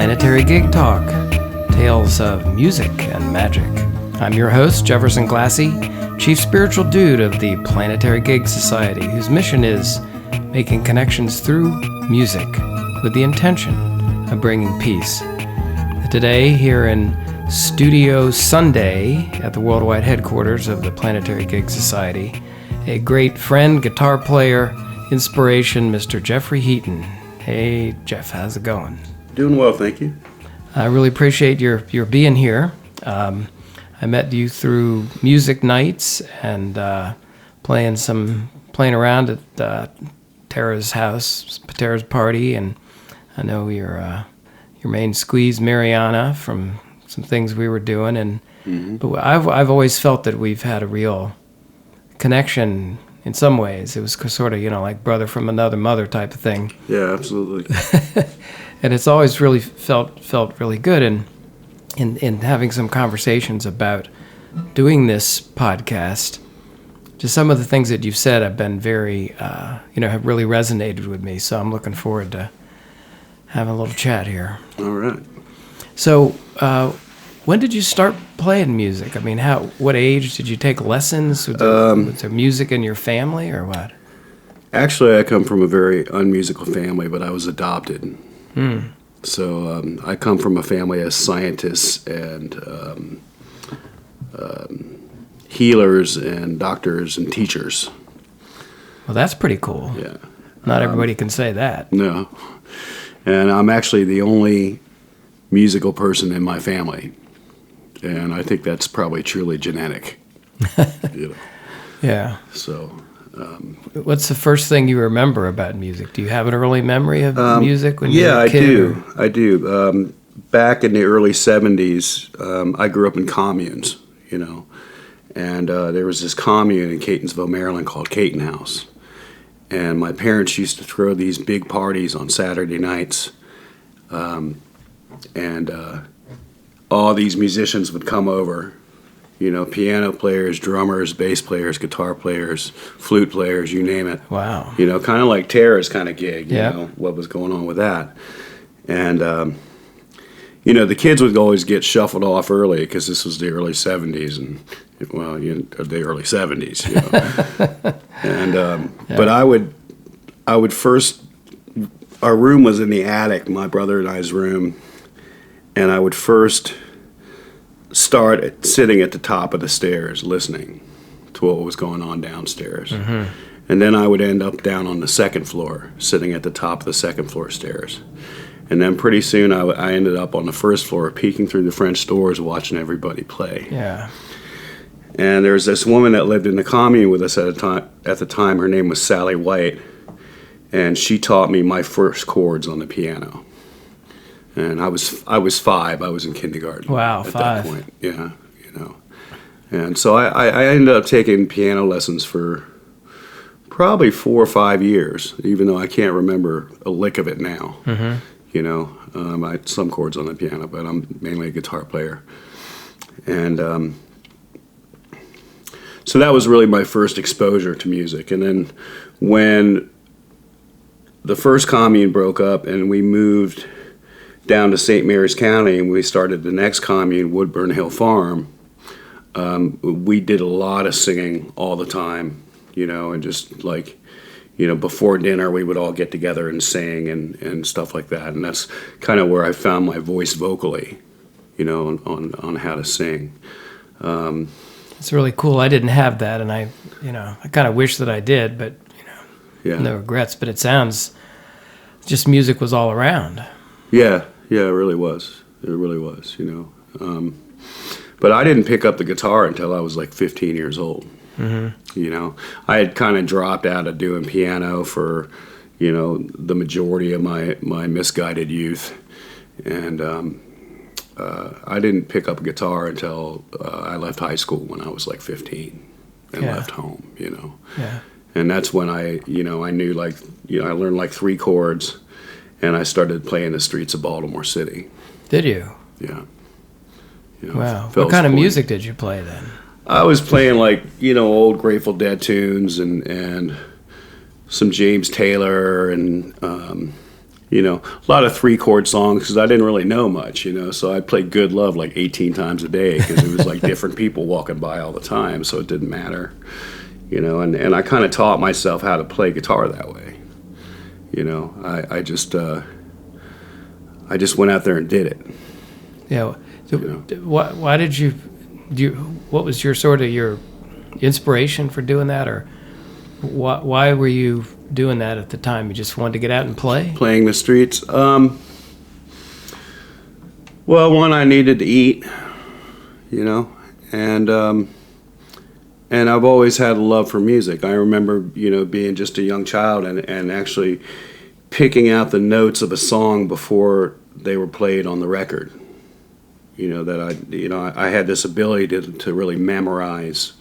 Planetary Gig Talk, tales of music and magic. I'm your host, Jefferson Glassy, Chief Spiritual Dude of the Planetary Gig Society, whose mission is making connections through music with the intention of bringing peace. Today, here in Studio Sunday at the worldwide headquarters of the Planetary Gig Society, a great friend, guitar player, inspiration, Mr. Jeffree Heaton. Hey, Jeff, how's it going? Doing well, thank you. I really appreciate your being here. I met you through music nights and playing around at Tara's house, Tara's party, and I know your main squeeze, Mariana, from some things we were doing, and but I've always felt that we've had a real connection in some ways. It was sort of, like brother from another mother type of thing. Yeah, absolutely. And it's always really felt really good in having some conversations about doing this podcast. Just some of the things that you've said have been very, have really resonated with me. So I'm looking forward to having a little chat here. All right. So when did you start playing music? I mean, what age did you take lessons? Was there music in your family or what? Actually, I come from a very unmusical family, but I was adopted. So I come from a family of scientists and healers and doctors and teachers. Well, that's pretty cool. Yeah. Not everybody can say that. No. And I'm actually the only musical person in my family. And I think that's probably truly genetic. Yeah. So... what's the first thing you remember about music? Do you have an early memory of music when you were a kid? I do. Back in the early 70s, I grew up in communes, and there was this commune in Catonsville, Maryland called Caton House. And my parents used to throw these big parties on Saturday nights, and all these musicians would come over. Piano players, drummers, bass players, guitar players, flute players, you name it. Wow. Kind of like Tara's kind of gig, Yeah. What was going on with that. And, the kids would always get shuffled off early because this was the early 70s and, the early 70s, And, but I would first, our room was in the attic, my brother and I's room, and I would first start sitting at the top of the stairs listening to what was going on downstairs. Mm-hmm. And then I would end up down on the second floor, sitting at the top of the second floor stairs. And then pretty soon I ended up on the first floor, peeking through the French doors, watching everybody play. Yeah. And there was this woman that lived in the commune with us at the time. Her name was Sally White. And she taught me my first chords on the piano. And I was 5. I was in kindergarten. Wow, at 5. that point. Yeah, And so I ended up taking piano lessons for probably 4 or 5 years, even though I can't remember a lick of it now. Mm-hmm. I had some chords on the piano, but I'm mainly a guitar player. And so that was really my first exposure to music. And then when the first commune broke up and we moved down to St. Mary's County, and we started the next commune, Woodburn Hill Farm. We did a lot of singing all the time, and just like, before dinner we would all get together and sing and stuff like that. And that's kind of where I found my voice vocally, on how to sing. It's really cool. I didn't have that, and I kind of wish that I did, but, no regrets. But it sounds just music was all around. Yeah, it really was. It really was, But I didn't pick up the guitar until I was like 15 years old. Mm-hmm. I had kind of dropped out of doing piano for, the majority of my misguided youth. And I didn't pick up a guitar until I left high school when I was like 15 and left home, Yeah. And that's when I knew I learned like 3 chords. And I started playing the streets of Baltimore City. Did you? Yeah. Wow. What kind of music did you play then? I was playing old Grateful Dead tunes and some James Taylor and A lot of 3-chord songs because I didn't really know much, so I played Good Love like 18 times a day because it was like different people walking by all the time, so it didn't matter, and I kind of taught myself how to play guitar that way. I just went out there and did it. Yeah. So why did you what was your sort of your inspiration for doing that, or why were you doing that at the time? You just wanted to get out and play? Playing the streets. Well, one, I needed to eat, and I've always had a love for music. I remember, being just a young child and actually picking out the notes of a song before they were played on the record. That I had this ability to really memorize,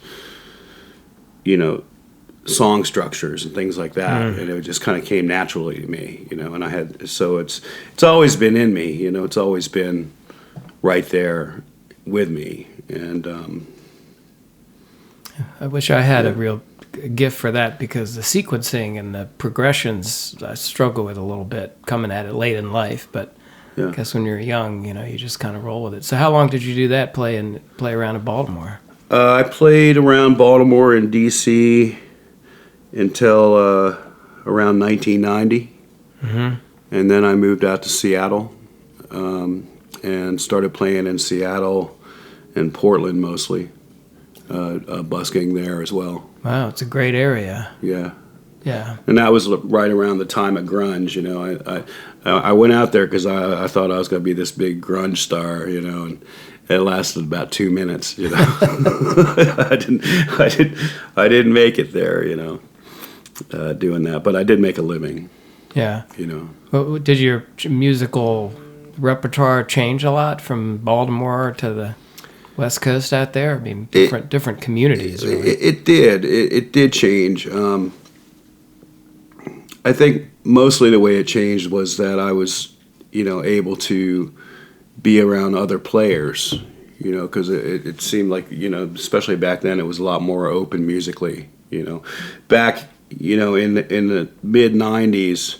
song structures and things like that, and it just kind of came naturally to me, and so it's always been in me, it's always been right there with me, and I wish I had a real gift for that, because the sequencing and the progressions I struggle with a little bit, coming at it late in life, but I guess when you're young, you just kind of roll with it. So how long did you do that, play around in Baltimore? I played around Baltimore and D.C. until around 1990, and then I moved out to Seattle and started playing in Seattle and Portland mostly, busking there as well. Wow, it's a great area. Yeah. Yeah. And that was right around the time of grunge, I went out there because I thought I was going to be this big grunge star, and it lasted about 2 minutes, I didn't make it there, doing that, but I did make a living. Yeah. Well, did your musical repertoire change a lot from Baltimore to the West Coast out there? I mean, different communities. Really. It did. It did change. I think mostly the way it changed was that I was, able to be around other players, because it seemed like, especially back then, it was a lot more open musically, Back, in the mid 90s,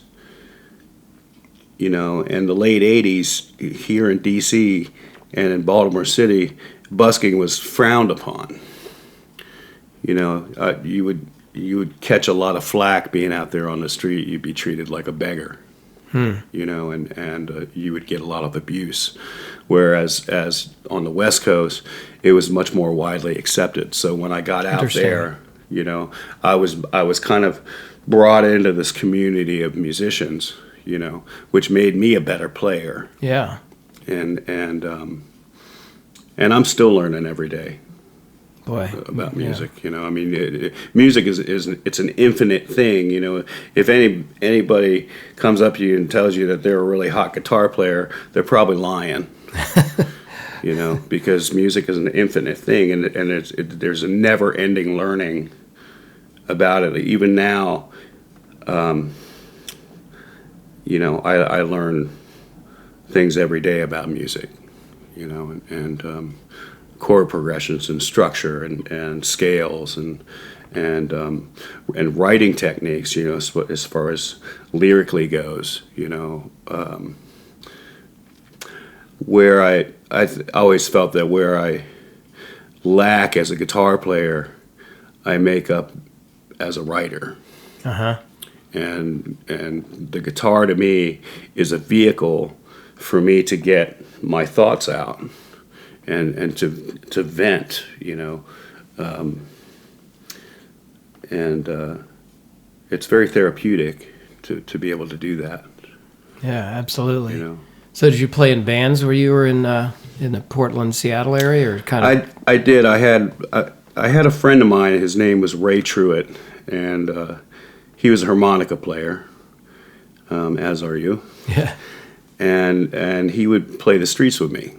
and the late 80s here in D.C. and in Baltimore City, busking was frowned upon. You would catch a lot of flack being out there on the street. You'd be treated like a beggar, and you would get a lot of abuse. Whereas as on the West Coast, it was much more widely accepted. So when I got out there, I was kind of brought into this community of musicians, which made me a better player. Yeah. And I'm still learning every day. Boy, about music, I mean, music is it's an infinite thing, If anybody comes up to you and tells you that they're a really hot guitar player, they're probably lying, because music is an infinite thing, and there's a never-ending learning about it. Even now, I learn things every day about music, and chord progressions and structure and scales and writing techniques, as far as lyrically goes, where I always felt that where I lack as a guitar player, I make up as a writer. And the guitar to me is a vehicle for me to get my thoughts out. And to vent, it's very therapeutic to be able to do that. Yeah, absolutely. So did you play in bands where you were in the Portland, Seattle area, or kind of? I did. I had a friend of mine. His name was Ray Truitt, and he was a harmonica player, as are you. Yeah. And he would play the streets with me.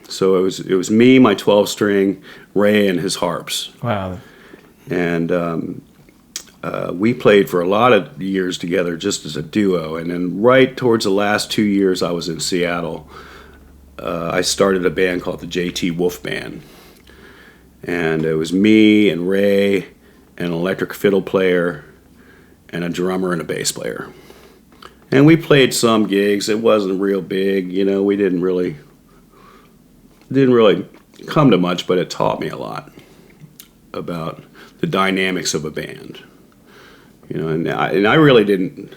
So it was me, my 12-string, Ray, and his harps. Wow. And we played for a lot of years together just as a duo. And then right towards the last 2 years I was in Seattle, I started a band called the J.T. Wolf Band. And it was me and Ray, and an electric fiddle player, and a drummer and a bass player. And we played some gigs. It wasn't real big, you know. We didn't really come to much, but it taught me a lot about the dynamics of a band. You know, and I really didn't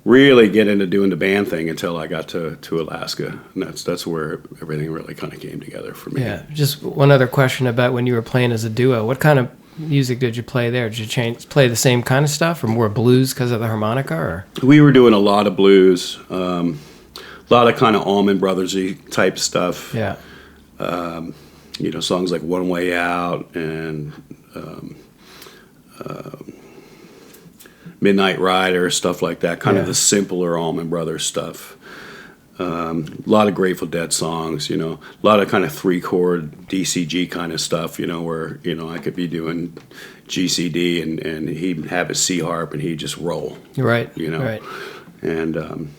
really get into doing the band thing until I got to Alaska, and that's where everything really kind of came together for me. Yeah. Just one other question about when you were playing as a duo. What kind of music did you play there? Did you play the same kind of stuff, or more blues because of the harmonica? Or we were doing a lot of blues, a lot of kind of Allman Brothers-y type stuff. Yeah. You know, songs like "One Way Out" and "Midnight Rider," stuff like that. Kind of the simpler Allman Brothers stuff. A lot of Grateful Dead songs, you know, a lot of kind of 3-chord DCG kind of stuff, you know, where, you know, I could be doing GCD and he'd have a C harp and he'd just roll. Right. You know. Right. And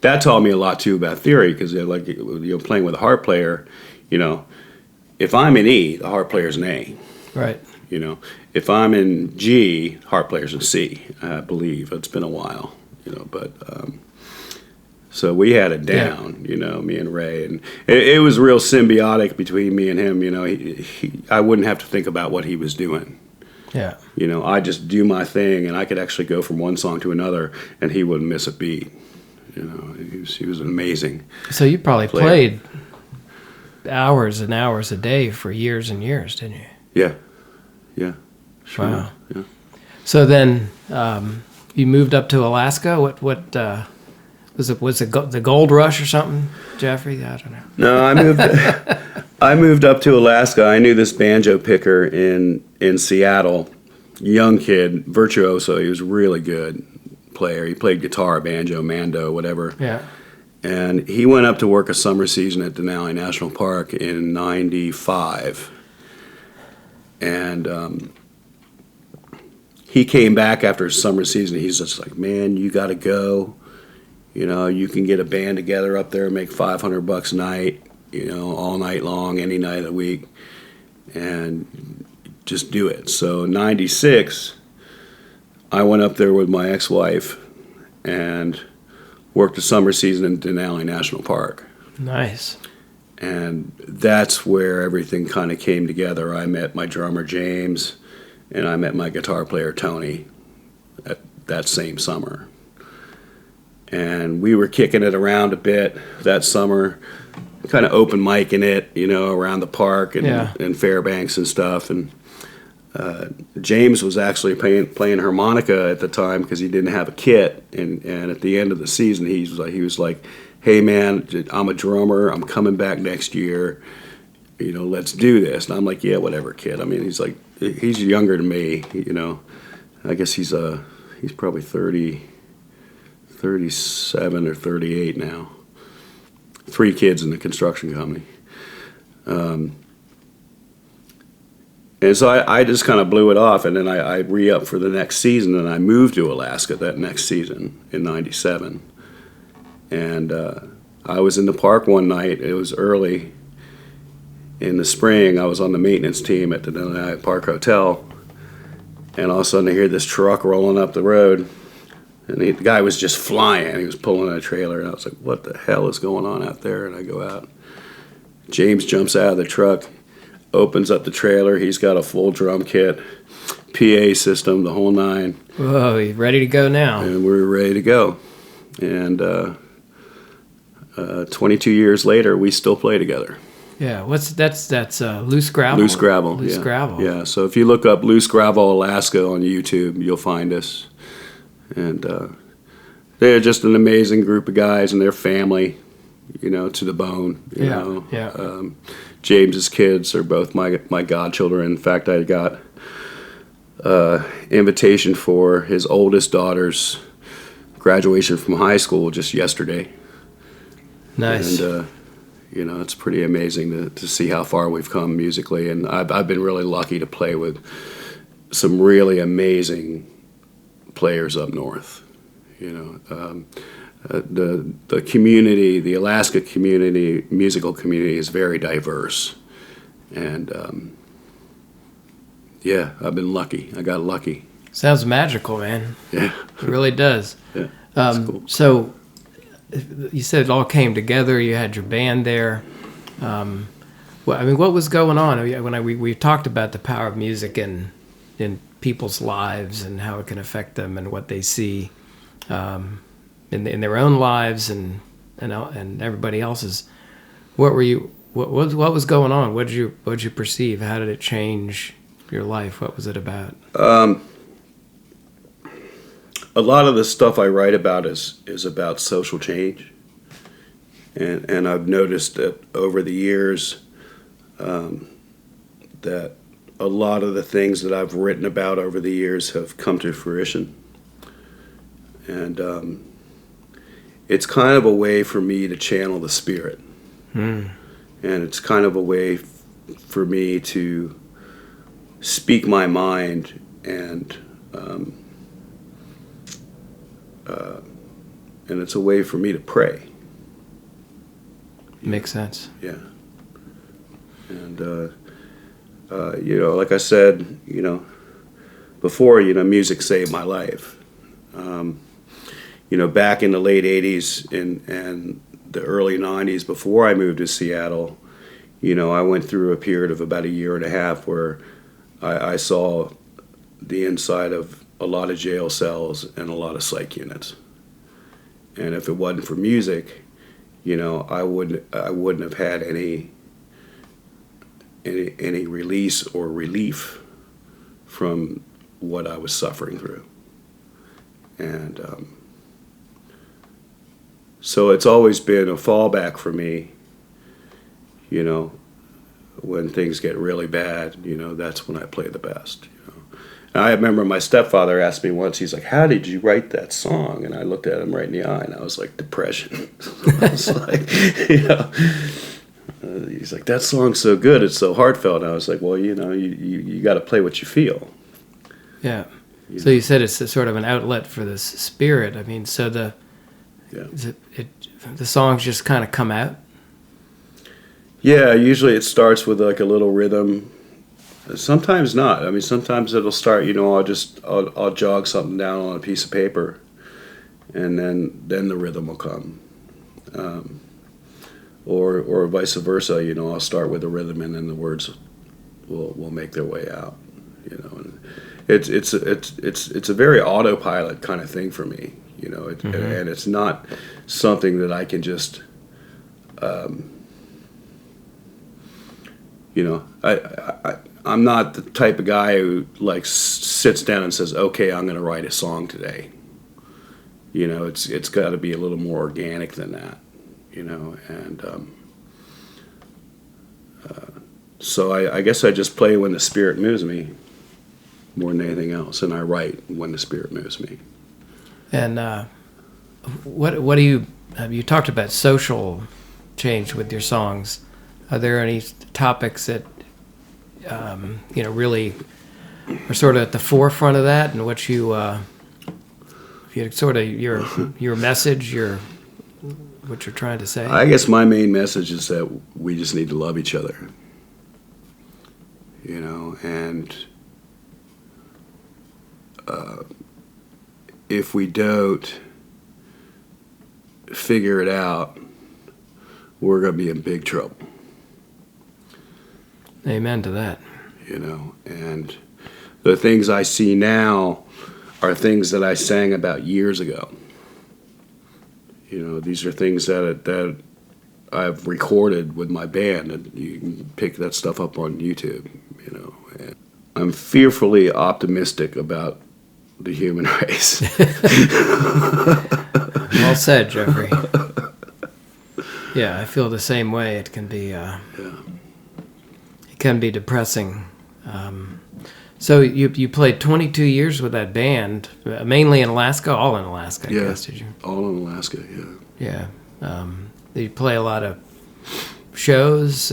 that taught me a lot too about theory, because like, you know, playing with a harp player, you know, if I'm in E, the harp player's in A. Right. You know, if I'm in G, harp player's in C. I believe it's been a while, you know, but. So we had it down, you know, me and Ray, and it was real symbiotic between me and him. You know, I wouldn't have to think about what he was doing. Yeah. You know, I just do my thing, and I could actually go from one song to another, and he wouldn't miss a beat. You know, he was amazing. So you probably played hours and hours a day for years and years, didn't you? Yeah. Sure. Wow. Yeah. So then you moved up to Alaska. What was it the gold rush or something, Jeffrey? I don't know. No, I moved up to Alaska. I knew this banjo picker in Seattle, young kid, virtuoso. He was a really good player. He played guitar, banjo, mando, whatever. Yeah. And he went up to work a summer season at Denali National Park in '95. And he came back after his summer season. He's just like, man, you got to go. You know, you can get a band together up there and make $500 a night, you know, all night long, any night of the week, and just do it. So in '96, I went up there with my ex-wife and worked a summer season in Denali National Park. Nice. And that's where everything kind of came together. I met my drummer, James, and I met my guitar player, Tony, that same summer. And we were kicking it around a bit that summer, kind of open micing it, you know, around the park and Fairbanks and stuff. And James was actually playing harmonica at the time because he didn't have a kit. And at the end of the season, he was like, hey, man, I'm a drummer. I'm coming back next year. You know, let's do this. And I'm like, yeah, whatever, kid. I mean, he's like, he's younger than me, you know. I guess he's probably 37 or 38 now. 3 kids in the construction company. And so I just kind of blew it off, and then I re-upped for the next season, and I moved to Alaska that next season in '97. And I was in the park one night. It was early in the spring. I was on the maintenance team at the Denali Park Hotel, and all of a sudden I hear this truck rolling up the road. And the guy was just flying. He was pulling a trailer. And I was like, what the hell is going on out there? And I go out. James jumps out of the truck, opens up the trailer. He's got a full drum kit, PA system, the whole 9. Whoa, you ready to go now? And we were ready to go. And 22 years later, we still play together. Yeah, that's Loose Gravel. Loose Gravel. Loose Gravel. Yeah, so if you look up Loose Gravel Alaska on YouTube, you'll find us. And they're just an amazing group of guys, and their family, you know, to the bone. You know. Yeah. James's kids are both my godchildren. In fact, I got invitation for his oldest daughter's graduation from high school just yesterday. Nice. And you know, it's pretty amazing to see how far we've come musically, and I've been really lucky to play with some really amazing players up north. You know, the community, the Alaska community, musical community, is very diverse, and yeah, I've been lucky. I got lucky. Sounds magical, man. Yeah, It really does. Yeah. Cool. So you said it all came together. You had your band there. What was going on? We talked about the power of music in people's lives and how it can affect them and what they see in their own lives and everybody else's. What was going on? What did you perceive? How did it change your life? What was it about? A lot of the stuff I write about is about social change, and I've noticed that over the years that a lot of the things that I've written about over the years have come to fruition, and it's kind of a way for me to channel the spirit, and it's kind of a way for me to speak my mind and it's a way for me to pray. Makes sense. Yeah. And, like I said, before, music saved my life. Back in the late 80s and the early 90s, before I moved to Seattle, I went through a period of about a year and a half where I saw the inside of a lot of jail cells and a lot of psych units. And if it wasn't for music, I wouldn't have had any release or relief from what I was suffering through. And so it's always been a fallback for me, when things get really bad, that's when I play the best. I remember my stepfather asked me once, he's like, how did you write that song? And I looked at him right in the eye, and I was like, depression. I was like, he's like, that song's so good, it's so heartfelt. And I was like, well, you got to play what you feel. Yeah. So you said it's a sort of an outlet for this spirit. I mean, so the songs just kind of come out? Yeah, usually it starts with like a little rhythm. Sometimes not. I mean, sometimes it'll start, I'll jog something down on a piece of paper, and then the rhythm will come. Or vice versa, I'll start with the rhythm and then the words will make their way out, And it's a very autopilot kind of thing for me, and it's not something that I can just I'm not the type of guy who sits down and says, okay, I'm going to write a song today. It's got to be a little more organic than that, and so I guess I just play when the spirit moves me more than anything else, and I write when the spirit moves me. And what do you talked about social change with your songs? Are there any topics that really are sort of at the forefront of that, and what you sort of your message, what you're trying to say? I guess my main message is that we just need to love each other, and if we don't figure it out, we're going to be in big trouble. Amen to that. And the things I see now are things that I sang about years ago. These are things that I've recorded with my band, and you can pick that stuff up on YouTube, And I'm fearfully optimistic about the human race. Well said, Jeffrey. Yeah, I feel the same way. It can be can be depressing. So you played 22 years with that band, mainly in Alaska, all in Alaska, I guess, did you? All in Alaska, yeah. Yeah. You play a lot of shows,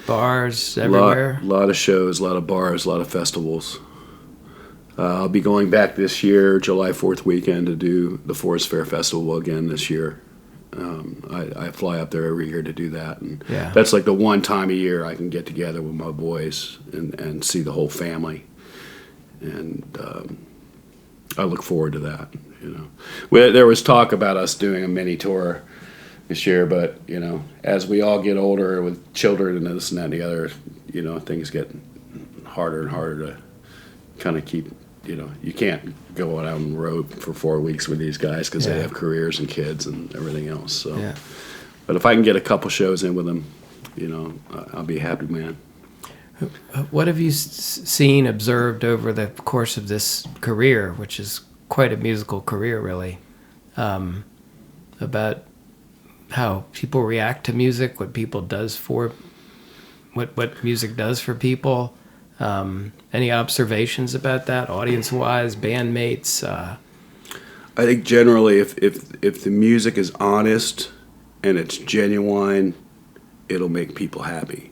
bars, everywhere? A lot of shows, a lot of bars, a lot of festivals. I'll be going back this year, July 4th weekend, to do the Forest Fair Festival again this year. I fly up there every year to do that, and that's like the one time a year I can get together with my boys and see the whole family, and I look forward to that. There was talk about us doing a mini tour this year, but as we all get older with children and this and that and the other, things get harder and harder to kind of keep. You can't go out on the road for 4 weeks with these guys because they have careers and kids and everything else. So, but if I can get a couple shows in with them, I'll be a happy man. What have you seen, observed over the course of this career, which is quite a musical career, really, about how people react to music, what music does for people? Any observations about that, audience-wise, bandmates? I think generally, if the music is honest and it's genuine, it'll make people happy.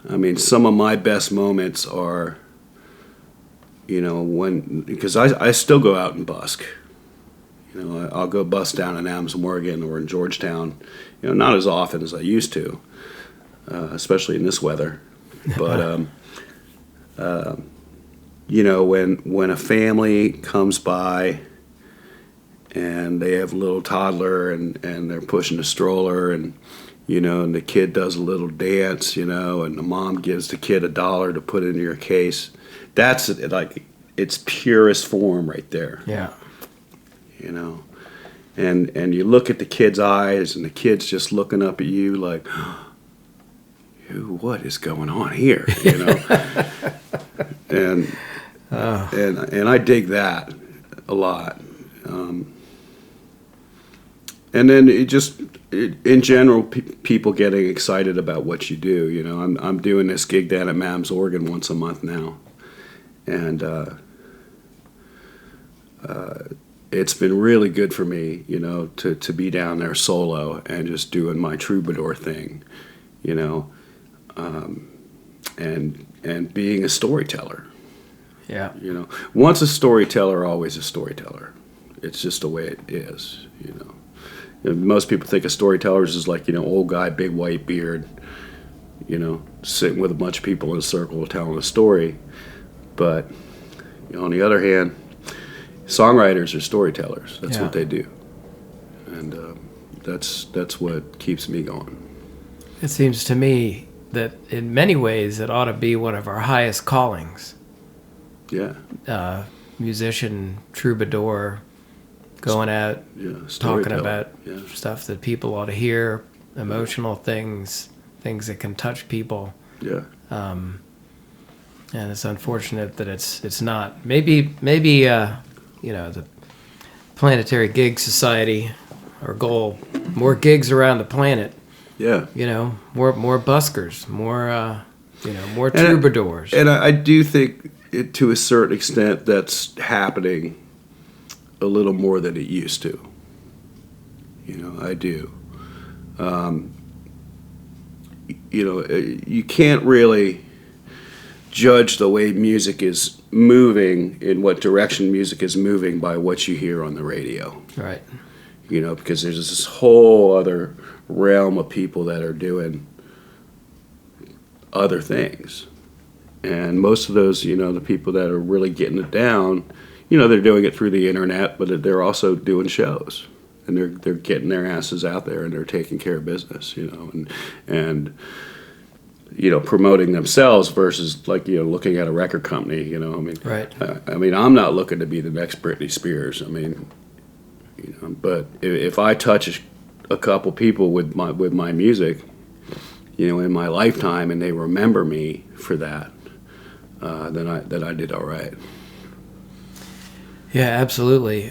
I mean, some of my best moments are, because I still go out and busk. I'll go busk down in Adams Morgan or in Georgetown, not as often as I used to, especially in this weather. But, when a family comes by and they have a little toddler and they're pushing a stroller and the kid does a little dance, and the mom gives the kid $1 to put into your case. That's like its purest form right there. Yeah. And you look at the kid's eyes, and the kid's just looking up at you like, what is going on here? And I dig that a lot. And then in general, people getting excited about what you do. I'm doing this gig down at Mams, Oregon once a month now, and it's been really good for me, to be down there solo and just doing my troubadour thing, and being a storyteller. Yeah. Once a storyteller, always a storyteller. It's just the way it is. Most people think of storytellers as like, old guy, big white beard, sitting with a bunch of people in a circle telling a story. But, on the other hand, songwriters are storytellers. That's what they do. And that's what keeps me going. It seems to me that in many ways it ought to be one of our highest callings. Yeah. Musician, troubadour, going out, talking about stuff that people ought to hear, emotional things that can touch people. Yeah. And it's unfortunate that it's not. Maybe the Planetary Gig Society, our goal, more gigs around the planet. Yeah. More buskers, more troubadours. And I do think, to a certain extent, that's happening a little more than it used to. I do. You can't really judge the way music is moving, in what direction music is moving, by what you hear on the radio. Right. Because there's this whole other realm of people that are doing other things. And most of those, the people that are really getting it down, they're doing it through the internet, but they're also doing shows. And they're getting their asses out there, and they're taking care of business, and promoting themselves versus looking at a record company, Right. I'm not looking to be the next Britney Spears. But if I touch a couple people with my music, in my lifetime, and they remember me for that, then I did all right. Yeah, absolutely.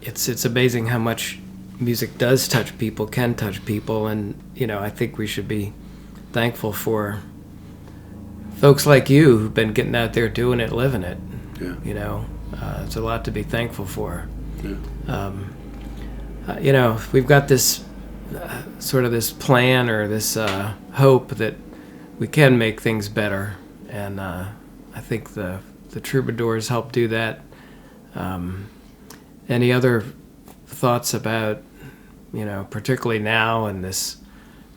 It's amazing how much music does touch people, can touch people, and I think we should be thankful for folks like you who've been getting out there doing it, living it. Yeah. It's a lot to be thankful for. Yeah. We've got this sort of this plan or this hope that we can make things better, and I think the troubadours help do that. Any other thoughts about, particularly now in this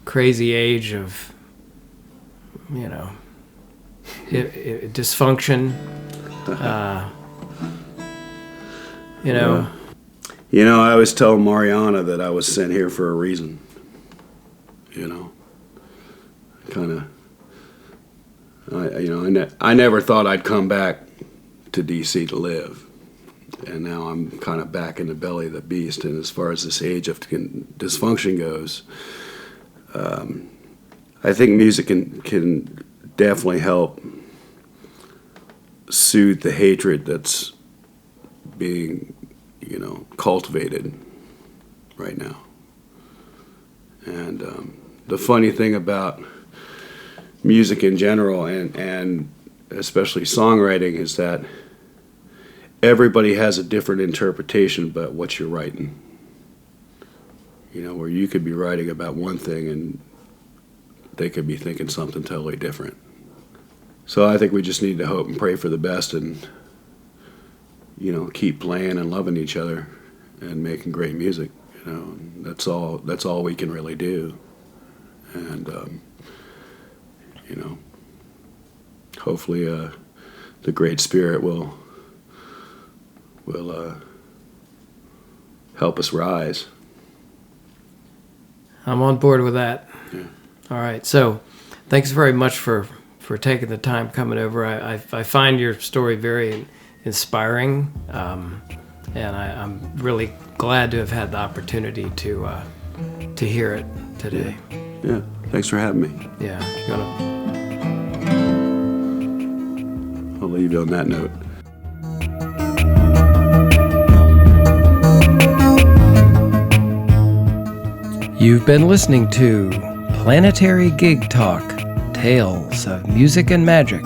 crazy age of, dysfunction, you know. I always tell Mariana that I was sent here for a reason. Kind of, I never thought I'd come back to D.C. to live. And now I'm kind of back in the belly of the beast. And as far as this age of dysfunction goes, I think music can definitely help soothe the hatred that's being, cultivated right now. And the funny thing about music in general and especially songwriting is that everybody has a different interpretation about what you're writing. Where you could be writing about one thing and they could be thinking something totally different. So I think we just need to hope and pray for the best and, keep playing and loving each other and making great music. That's all we can really do. And, hopefully the Great Spirit will help us rise. I'm on board with that. Yeah. All right. So thanks very much for taking the time coming over. I find your story very inspiring, and I'm really glad to have had the opportunity to hear it today. Yeah. Thanks for having me. Yeah. I'll leave you on that note. You've been listening to Planetary Gig Talk, Tales of Music and Magic.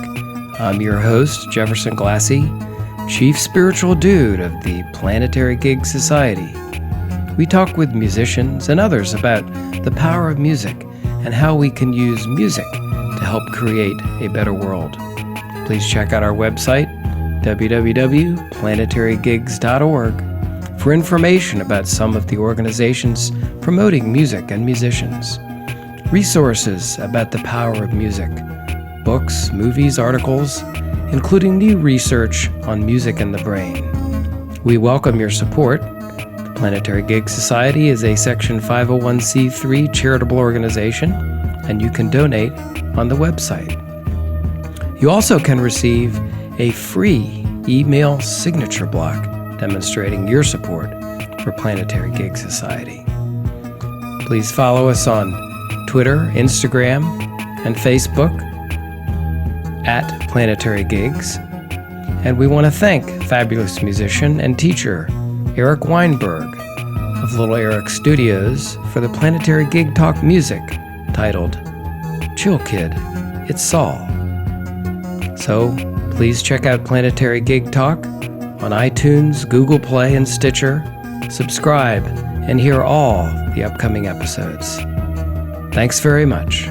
I'm your host, Jefferson Glassy, Chief Spiritual Dude of the Planetary Gig Society. We talk with musicians and others about the power of music and how we can use music to help create a better world. Please check out our website, www.planetarygigs.org, for information about some of the organizations promoting music and musicians, resources about the power of music, books, movies, articles, including new research on music and the brain. We welcome your support. The Planetary Gig Society is a Section 501c3 charitable organization, and you can donate on the website. You also can receive a free email signature block demonstrating your support for Planetary Gig Society. Please follow us on Twitter, Instagram, and Facebook at Planetary Gigs. And we want to thank fabulous musician and teacher Eric Weinberg of Little Eric Studios for the Planetary Gig Talk music titled Chill Kid, It's Saul. So please check out Planetary Gig Talk on iTunes, Google Play, and Stitcher. Subscribe and hear all the upcoming episodes. Thanks very much.